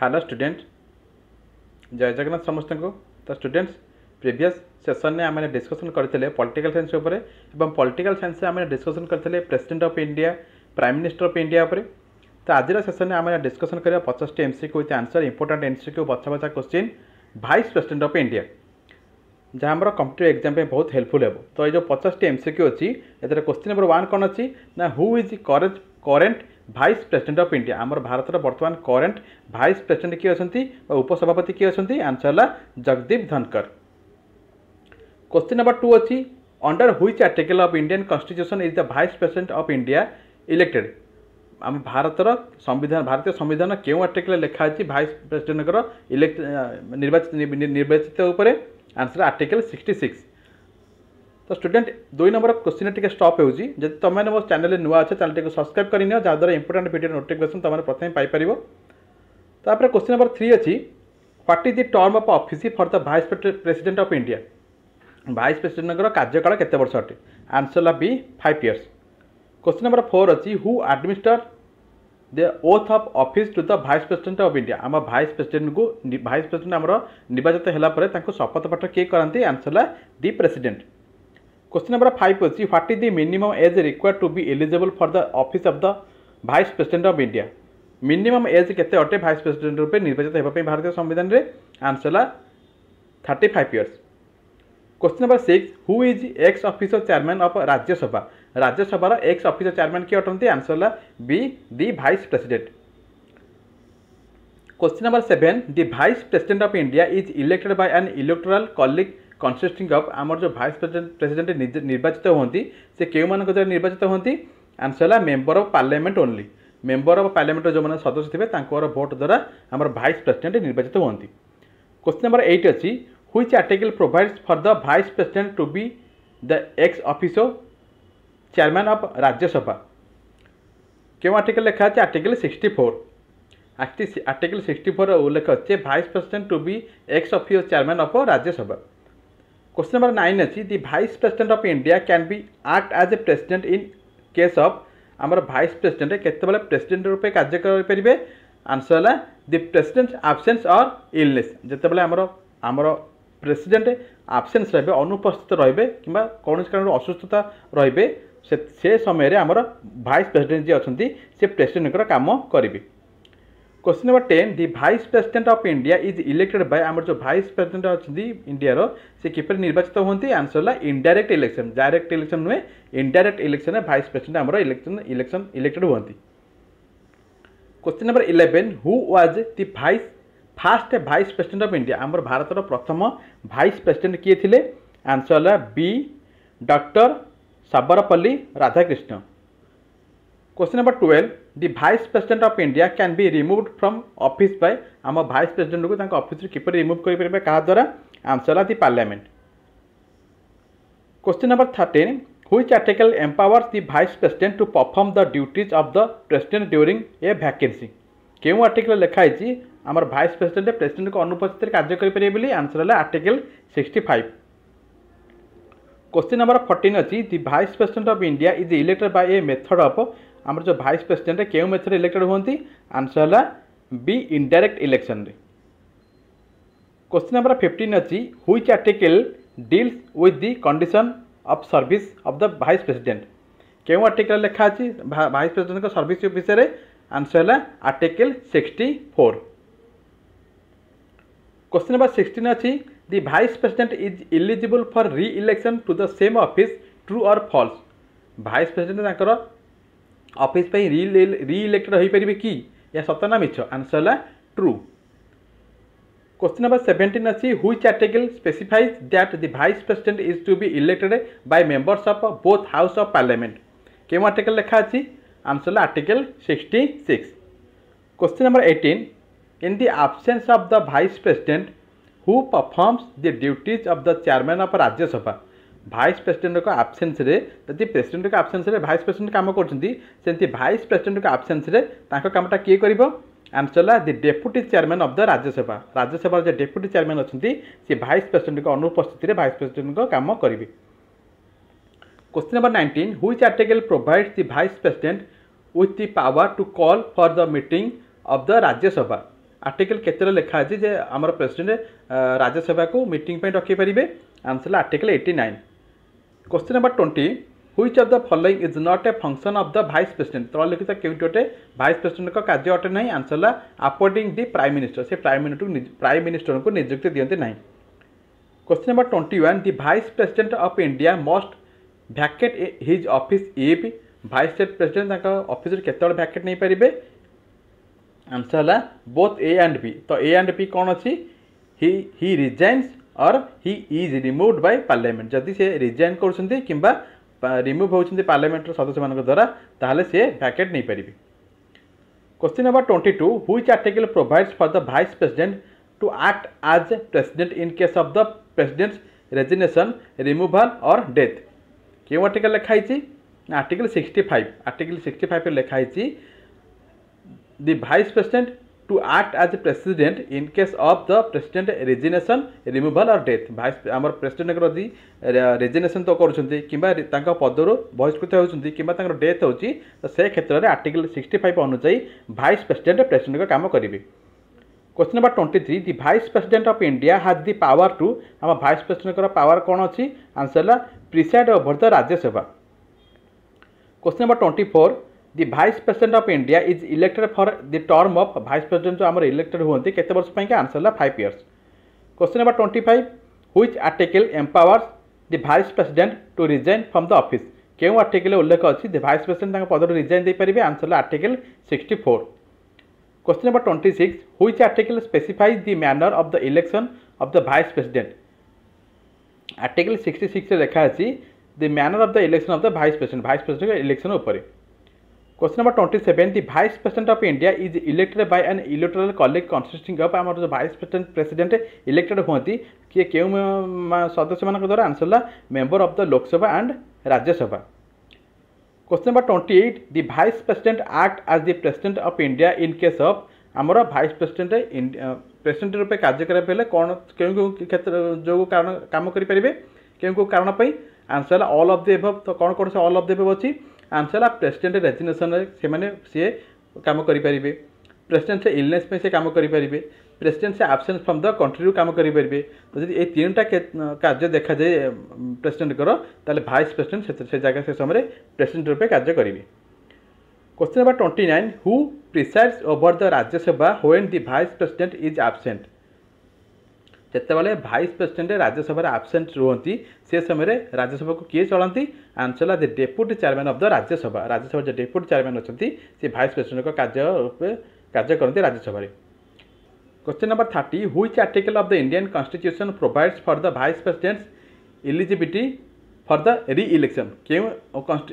Hello student जय जगन्नाथ समस्त को। तो स्टूडेंट्स प्रीवियस सेशन में आम डिस्कसन करते पॉलिटिकल साइंस उपर एवं पॉलिटिकल साइंस आम डिस्कसन करते president of India prime minister of India उपर। तो आज सेशन में आम डिस्कसन करवा 50 MCQ with answer important MCQ बछा बछा question vice president of India जहाँ आम कॉम्पिटिटिव एग्जाम पे बहुत हेल्पफुल है। तो ये जो 50 एमसीक्यू अच्छी ए क्वेश्चन नंबर 1 कौन अच्छी ना who is current vice president of India आमर भारत बर्तमान करेंट भाइस प्रेसिडेंट किए अच्छा उपसभापति किए अच्छा आंसर है जगदीप धनकर। क्वेश्चन नंबर 2 अच्छी under which article of Indian constitution is the vice president of India elected आम भारतर संविधान भारतीय संविधान क्यों आर्टिकल लिखाई भाइस प्रेसिडेंट निर्वाचित आंसर आर्टिकल 66। तो student 2 number question T stop होगी जब तुमने मो चैनल नुआ अच्छे चैनल को सब्सक्राइब करनी जहाँद्वारा इंपोर्टेंट वीडियो नोटिफिकेशन तुमने प्रथम पाइपर। तापर क्वेश्चन नंबर 3 अच्छी what is the term of office for the vice president of India vice president कार्यकाल केते वर्ष अटे आंसर है बी 5 इयर्स। क्वेश्चन नंबर 4 अच्छी who administer the oath of office to the vice president of India आम vice president आमर निर्वाचित होगापर शपथ पाठ किए करती आंसर है दी प्रेसिडेंट। क्वेश्चन नंबर 5 अच्छी what is the minimum age required to be eligible for the office of the vice president of India minimum age केते अटे भाइस प्रेसिडेंट रूपे निर्वाचित होगापी भारतीय संविधान में आंसर है 35 years. Question number 6 who is x officer chairman of Rajya Sabha Rajya Sabha x officer chairman किए अटंती answer है be the vice president. Question number 7 the vice president of India is elected bye N electoral college consisting of आमर जो vice president निर्वाचित होती से क्यों मान द्वारा निर्वाचित होती आंसर है member of parliament only member of parliament जो मैंने सदस्य थे भोट द्वारा आमर भाइस प्रेसिडेंट निर्वाचित होती। क्वेश्चन नंबर 8 अच्छी which article provides for the vice president to be the ex officer chairman of Rajya Sabha क्यों आर्टिकल लिखा है आर्टिकल 64 आर्टिकल 64 उल्लेख अच्छे vice president to be ex officer chairman of Rajya Sabha. Question number 9 अच्छी the vice president of India can be act as a president in case of आमर vice president केतबेले president रूपे कार्य करेंगे आंसर है दी प्रेसिडेंट आब्सेंस और इलनेस जितेबाला आमर प्रेसिडेंट आब्सेंस रहे अनुपस्थित रहे कि कौन कारण असुस्थता रहे से समय आमर भाइस प्रेसिडेंट जी अच्छा से प्रेसिडेंट काम करेंगे। Question number 10 the vice president of India is elected by आमर जो भाइस प्रेसिडेंट अच्छी इंडिया से किपर निर्वाचित होती आंसर है इनडायरेक्ट इलेक्शन डायरेक्ट इलेक्शन नुहे इनडायरेक्ट इलेक्शन भाइस प्रेसिडेंट आमर इलेक्शन इलेक्टेड होती। Question number 11 who was the vice first vice president of India आमर भारत प्रथम भाइस प्रेसिडेंट किए थे आंसर है B doctor Sarvepalli Radhakrishna. Question number 12 the vice president of India can be removed from office by आम vice president को office किपर remove करेंगे क्या द्वारा आंसर है the parliament. Question number 13 which article empowers the vice president to perform the duties of the president during a vacancy क्यों article लिखाई आमर भाइस प्रेसिडेंट को अनुपस्थित कार्य करेंगे आंसर है आर्टिकल 65। क्वेश्चन नंबर 14 अच्छी the vice president of India is elected by a method of आमर जो भाइस प्रेसिडेंट क्यों मेथड इलेक्टेड होती आंसर है बी इनडायरेक्ट इलेक्शन रे। क्वेश्चन नंबर 15 अच्छी which article deals with the condition of service of the vice president क्यों article लिखा vice president service विषय में आंसर है आर्टिकल 64। क्वेश्चन नंबर 16 अच्छी the vice president is eligible for re election to the same office true और false vice president office पे re elected हो पारे कि या सत ना मिछ आंसर है ट्रू। क्वेश्चन नंबर 17 अच्छी which article specifies that the vice president is to be elected by members of both house of parliament क्यों आर्टिकल लिखा अच्छी आंसर है article 66। Question number 18 in the absence of the vice president who performs the duties of the chairman of Rajya Sabha vice president को आब्सेंस रे यदि president को आब्सेंस रे vice president काम करते भाइस प्रेसिडेंट को आब्सेंस रे कामटा किए कर आंसर है the deputy chairman of the Rajya Sabha जो डेप्यूटी चेयरमैन अच्छा सी भाइस प्रेसिडेंट को अनुपस्थित भाइस प्रेसिडेंट को काम करेंगे। Question number 19 which article provides the vice president with the power to call for the meeting of the Rajya Sabha article केते लिखा अछि जे हमर प्रेसिडेंट राज्यसभा को मीटिंग पे रखि परिबे answer article 89। Question number 20 which of the following is not a function of the vice president तो लिखित केउट गोटे वाइस प्रेसिडेंट को कार्य अटे नहीं answer appointing the prime minister से प्राइम मिनिस्टर को नियुक्ति दियंते नहीं। Question number 21 the vice president of India must vacate his office if vice president office केतबेले वैकेट नहीं पारिबे आंसर है बोथ ए एंड बी तो ए एंड बी कौन अच्छी ही रिजाइन्स और he is removed by parliament जदि से रिजाइन कर रिमूव होती पार्लियामेंट सदस्य मान द्वारा ताहले से वैकेट नहीं पारिबे। Question number 22 which article provides for the vice president to act as president in case of the president's resignation removal और डेथ क्यों आर्टिकल लिखाई आर्टिकल 65 आर्टिकल 65 लिखाई the vice president to act as president in case of the president resignation removal or death vice आमर president को यदि resignation तो करूछंती किंबा तांका पदरु बहिष्कृत होउछंती किंबा तांकर डेथ होउची तो से क्षेत्र रे आर्टिकल 65 अनुसार vice president president का काम करिवे। Question number 23 the vice president of India has the power to हम vice president को पावर कोन अछि आंसर ला preside over the Rajya Sabha. Question number 24 the vice president of India is elected for the term of vice president जो आमर elected होती केते वर्ष पई के आंसर ला 5 years। Question number 25 which article empowers the vice president to resign from the office केउ article उल्लेख अछि the vice president तांका पद रिजाइन दे परिबे आंसर ला article 64। Question number 26 which article specifies the manner of the election of the vice president article 66 रे लिखा अछि the manner of the election of the vice president के इलेक्शन ऊपर। Question number 27 the vice president of India is elected by an electoral college consisting of आमर जो vice president elected होती कि केउ सदस्य मान द्वारा आंसर ला member of the Lok Sabha and Rajya Sabha. Question number 28 the vice president act as the president of India in case of आमर vice president प्रेसिडेंट रूपे कार्य करा पहले कौन केउ क्षेत्र जो कारण काम करि परिबे केउ कारण पई आंसर ला ऑल ऑफ द एबव तो कौन कौन से ऑल ऑफ द एबव अछि आंसर प्रेसिडेंट रेजिग्नेशन से माने सी काम करें प्रेसिडेंट से इलनेस में से काम करें प्रेसिडेंट से आब्सेंस फ्रॉम द कंट्री काम करें तो जब ये तीनटा कार्य देखा जाए प्रेसिडेंट ताले भाइस प्रेसिडेंट से जगह से समय प्रेसिडेंट रूपे कार्य करेंगे। Question number 29 who presides over the Rajya Sabha when the vice president is absent जिते बारे भाइस प्रेसिडेंट राज्यसभा आब्सेंट रुहति से समय राज्यसभा को किए चलती answer the deputy chairman of the Rajya Sabha जो डेप्यूटी चेयरमैन अच्छा सी भाइस प्रेसिडेंट को कार्य करते Rajya Sabha. Question number 30 which article of the Indian constitution provides for the vice president's eligibility for the re election क्यों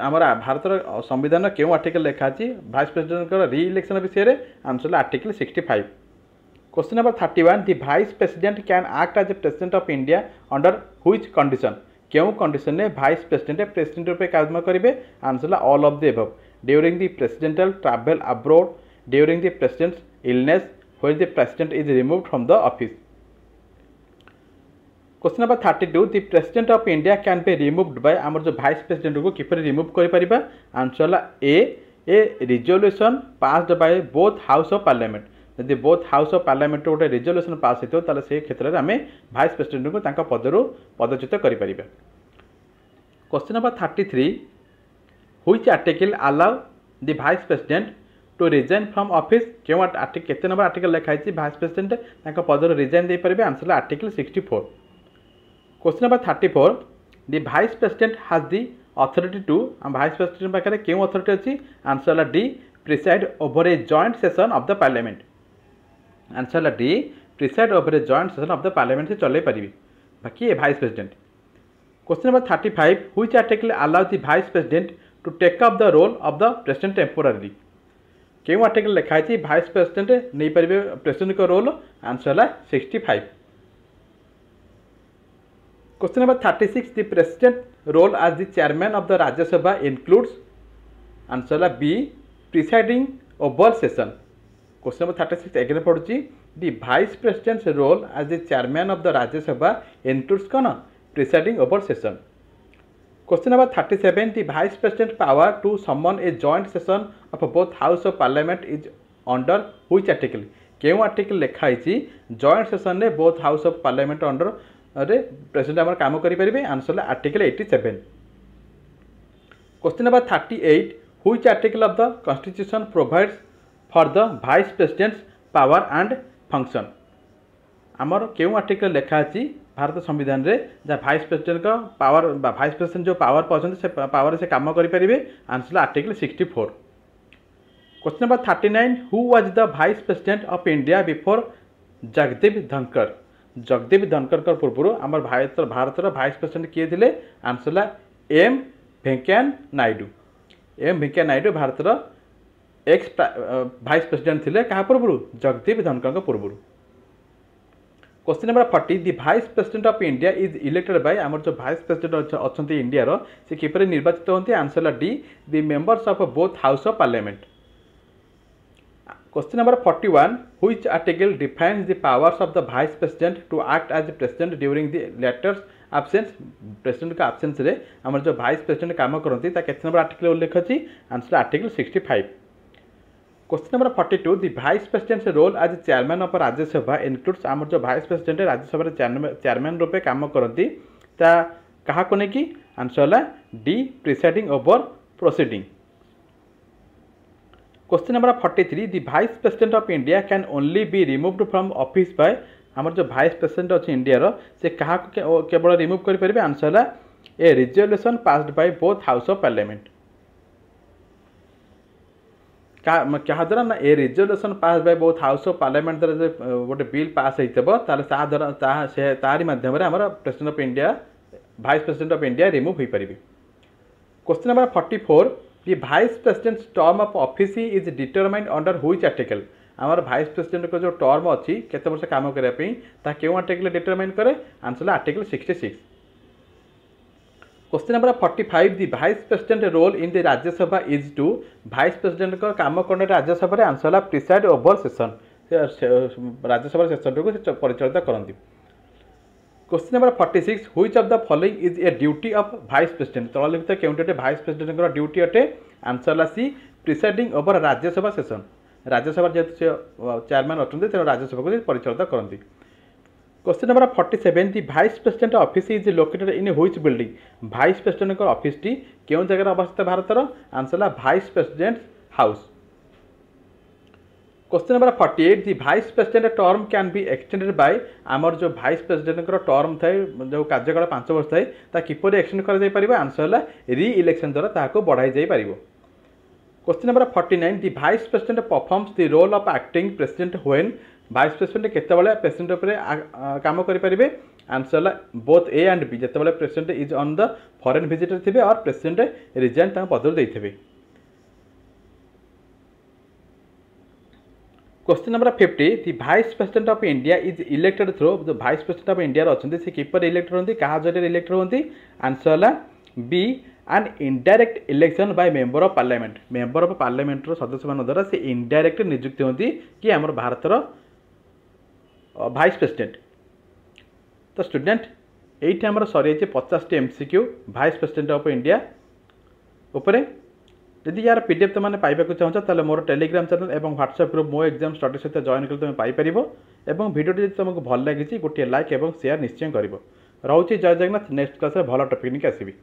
आमर भारत संविधान क्यों आर्टिकल लिखा भाइस प्रेसिडेंट री इलेक्शन विषय आंसर आर्टिकल 65। क्वेश्चन नंबर 31 the vice president can act as a president of India under which condition क्यों condition ने vice president रूपे काम करेंगे answer all of the above during the presidential travel abroad during the president's illness when the president is removed from the office. Question number 32 the president of India can be removed by आमर जो vice president को किपर remove कर परिबा answer a resolution passed by both house of parliament यदि both house of parliament गोटे resolution pass होता से क्षेत्र में आम भाइस प्रेसिडेंट को पदर पदच्युत करें। Question number 33 which article allow the vice president to resign from office क्यों आर्टिकल केते नंबर आर्टिकल लिखाई भाइस प्रेसिडेंट पदर रिजाइन दे पारे answer article 64। Question number 34 the vice president has the authority to vice president पाखे क्यों authority अच्छी answer D preside over a joint session of the parliament answer D preside over a joint session of the parliament से चले पारे बाकी ए vice president. Question number 35 which article allow the vice president to take up the role of the president temporary क्यों article लिखाई vice president नहीं पारे president का role answer 65। Question number 36 the president role as the chairman of the Rajya Sabha includes answer B presiding over session. Question number 36 एग्रे पढ़ुची the vice president's role as the chairman of the Rajya Sabha includes कौन presiding over session. Question number 37 the vice president power to summon a joint session of both house of parliament is under which article क्यों article लिखाई joint session में both house of parliament under रे president आम काम करेंगे answer article 87। Question number 38 which article of the constitution provides for the vice president's power and function आमर क्यों article लिखाई भारत संविधान रे जहाँ भाइस प्रेसिडेंट का पावर भाइस प्रेसिडेंट जो पावर पाँच से पावर से काम करेंगे answer article 64। Question number 39 who was the vice president of India before Jagdeep Dhankhar Jagdeep Dhankhar पूर्व आम भारत भाइस प्रेसिडेंट किए थे answer M Venkaiah Naidu. M Venkaiah Naidu Bharat ex vice president थे क्या पूर्व जगदीप धनखड़ पूर्व। Question number 40 the vice president of India is elected by आमर जो भाइस प्रेसिडेंट अच्छा इंडिया रो से किपर निर्वाचित होती answer D the members of both house of parliament. Question number 41 which article defines the powers of the vice president to act as president during the latter's absence president का absence रे आमर जो vice president काम करती केते number article उल्लेख अच्छी answer article 65। Question number 42 the vice president role as chairman of Rajya Sabha includes आमर जो भाइस प्रेसिडेंट राज्यसभा चेयरमैन रूपे काम करती क्या को लेकिन आंसर है D presiding over proceeding. Question number 43 the vice president of India can only be removed from office by आमर जो भाइस प्रेसिडेंट अच्छे इंडिया से क्या केवल रिमूव करेंगे आंसर है a resolution passed by both house of parliament क्या द्वारा ना a resolution pass by both house of parliament द्वारा गोटे बिल पास होता तारी माध्यम president of India vice president of India remove हो पारे। Question number 44 the vice president term of office is determined under which article आमर vice president को जो टर्म अच्छी केते वर्ष काम करने क्यों आर्टिकल डिटरमाइन करे answer article 66। Question number 45 the vice president role in the Rajya Sabha is to vice president को काम करने Rajya Sabha answer preside over session Rajya Sabha session को परिचालित करती। Question number 46 which of the following is a duty of vice president तलिखित केउंटे vice president duty अटे answer C presiding over Rajya Sabha session Rajya Sabha जेहेतु से चेयरमैन अच्छा तेणु राज्यसभा को परिचालित करती। Question number 47 the vice president office is located in which building vice president office टी क्यों जगह अवस्थित भारतर answer vice president house. Question number 48 the vice president term can be extended by आमर जो भाइस प्रेसिडेंट टर्म थाए जो कार्यकाल 5 वर्ष थाए किपर एक्सटेंड कर आंसर रि इलेक्शन द्वारा बढ़ाई जाई पारिबो। Question number 49 the vice president performs the role of acting president when vice president केतबेले प्रेसिडेंट उपरे काम करेंगे answer both A and B जितेबाला president is on the foreign visitor थे और प्रेसिडेंट रिजाइन पद देते। Question number 50 the vice president of India is elected through जो भाइस प्रेसिडेंट ऑफ इंडिया अच्छा से किपर इलेक्टेड होती क्या जरिए इलेक्टेड होती answer B and indirect election by member of parliament सदस्य मान द्वारा से इनडायरेक्ट नियुक्ति होती कि आम भारतर भाइस प्रेसिडेंट। तो स्टूडेंट ये आम सरी 50 MCQ vice president of India उपरे यदि यार पीडीएफ तुम पाइबा चाहो तो मोर टेलीग्राम चैनल और व्हाट्सएप ग्रुप मो एग्जाम स्टडी सहित जॉइन कर तुम पाइपर और भिडियो तुमको भल लगी गोटे लाइक और शेयर निश्चय कर रोचे। जय जगन्नाथ नेक्स्ट क्लास भल टॉपिक नहीं आसबि।